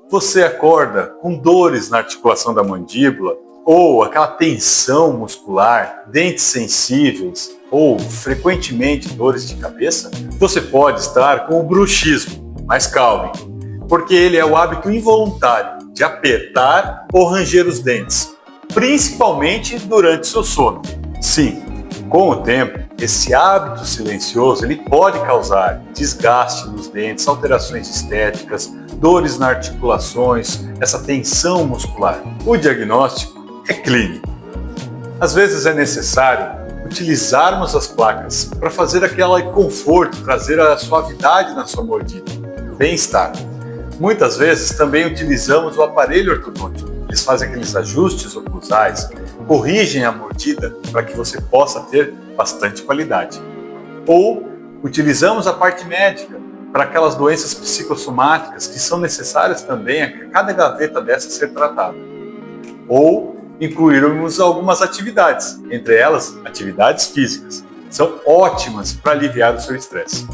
Você acorda com dores na articulação da mandíbula ou aquela tensão muscular, dentes sensíveis ou frequentemente dores de cabeça? Você pode estar com o bruxismo, mas calme, porque ele é o hábito involuntário de apertar ou ranger os dentes, principalmente durante seu sono. Sim, com o tempo, esse hábito silencioso ele pode causar desgaste nos dentes, alterações estéticas, dores nas articulações, essa tensão muscular. O diagnóstico é clínico. Às vezes é necessário utilizarmos as placas para fazer aquele conforto, trazer a suavidade na sua mordida, bem-estar. Muitas vezes também utilizamos o aparelho ortodôntico. Eles fazem aqueles ajustes oclusais, corrigem a mordida para que você possa ter bastante qualidade. Ou utilizamos a parte médica para aquelas doenças psicossomáticas que são necessárias também a cada gaveta dessa ser tratada. Ou incluirmos algumas atividades, entre elas atividades físicas. São ótimas para aliviar o seu estresse.